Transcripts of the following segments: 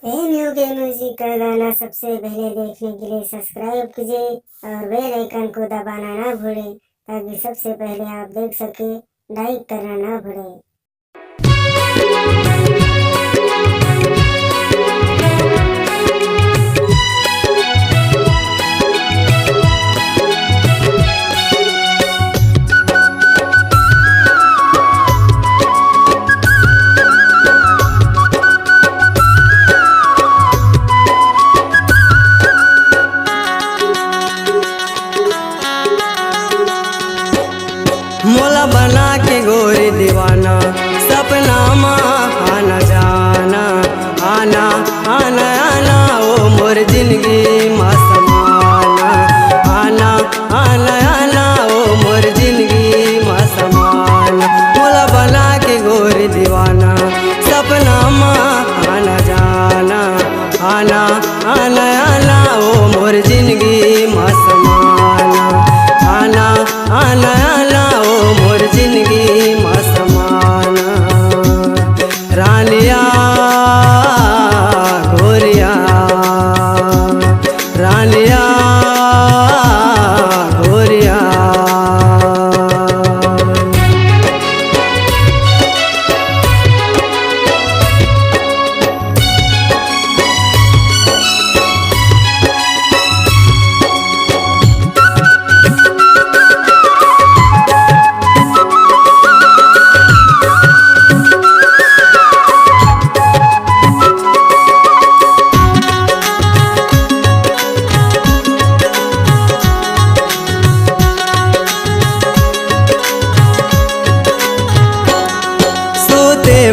A new के music का गाना सबसे पहले देखने के लिए सब्सक्राइब कीजिए और बेल आइकन को दबाना ना भूलें ताकि सबसे पहले आप देख सके। लाइक करना ना भूलें। मोला बना के गोरी दीवाना सपना माँ आना जाना आना आना आना ओ मोर जिंदगी माँ समाना आना आना आना ओ मोर जिंदगी माँ समाना। मोला बना के गोरी दीवाना सपना माँ आना जाना आना आना आना ओ मोर जिंदगी माँ समाना आना आना आना ओ मोर जिंदगी माँ समाना। रानिया गोरिया रानिया गोरिया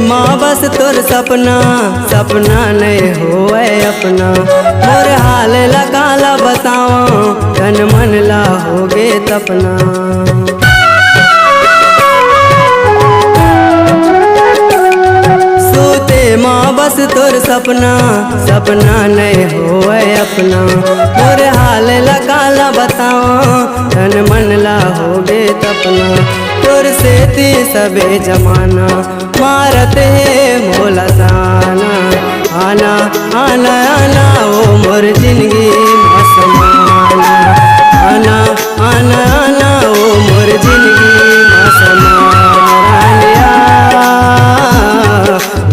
माँ बस तोर सपना सपना नहीं होए अपना मोर हाल लगाला बताओ तन मन ला होगे तपना। सोते माँ बस तोर सपना सपना नहीं होए अपना मोर हाल लगाला बताओ तन मन ला होगे तपना। तोर से ती सबे जमाना मारत है मोला ताना आना आना आना ओ मोर जिंदगी माँ समाना आना आना आना ओ मोर जिंदगी माँ समाना।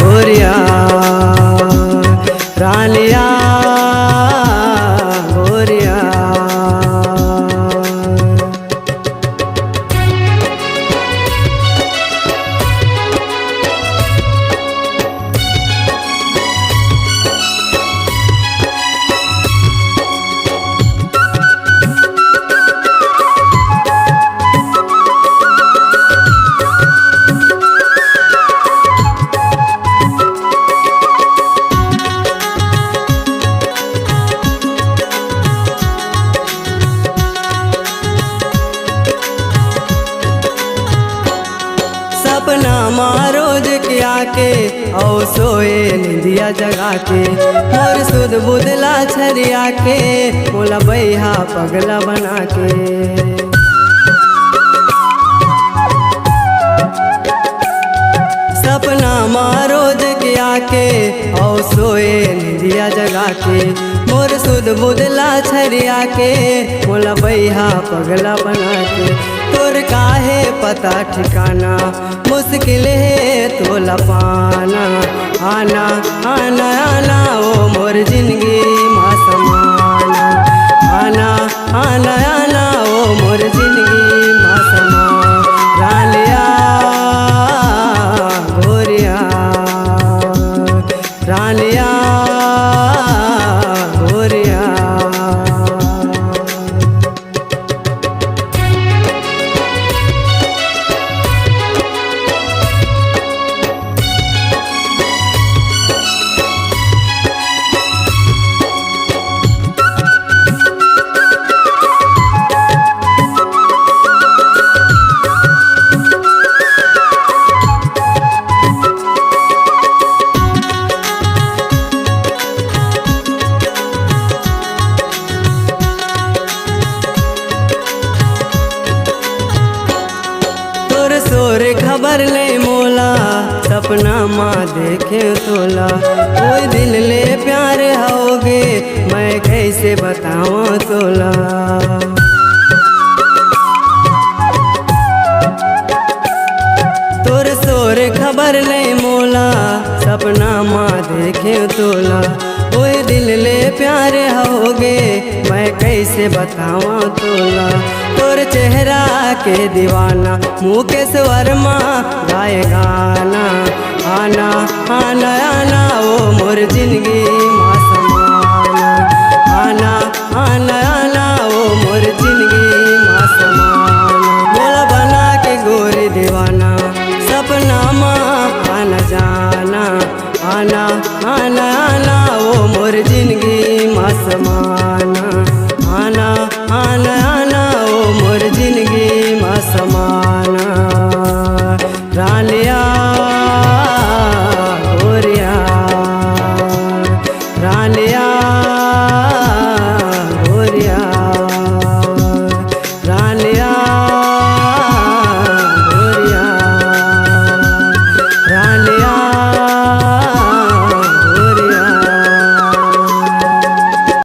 गोरिया रानिया गोरिया सपना माँ रोज किया के औ सोए निंदिया जगा के मोर सुध बुदला छरिया के मोला बैहा पगला बना के। सपना माँ रोज किया के औ सोए निंदिया जगा के मोर सुध बुदला छरिया के मोला बैहा पगला बना के। तोर काहे पता ठिकाना मुश्किल है तोला पाना आना आना आना ओ मोर जिंदगी माँ समाना आना आना आना ओ मोर जिंदगी माँ समाना। रानिया गोरिया रानिया गोरिया खबर ले मोला सपना माँ देखे तोला कोई दिल ले कैसे बताऊं तोला। तोर सोर खबर नहीं मोला, सपना माँ देखे तोला। ओए दिल ले प्यारे होगे, मैं कैसे बताऊं तोला। तोर चेहरा के दीवाना मुकेश वर्मा गाए गाना। आना आना आना ओ मोर जिंदगी माँ समाना। आना आना आना ओ मोर जिंदगी माँ समाना। बोला बना के गोरी दीवाना, सपना माँ आना जाना। आना आना आना ओ मोर जिंदगी माँ समाना।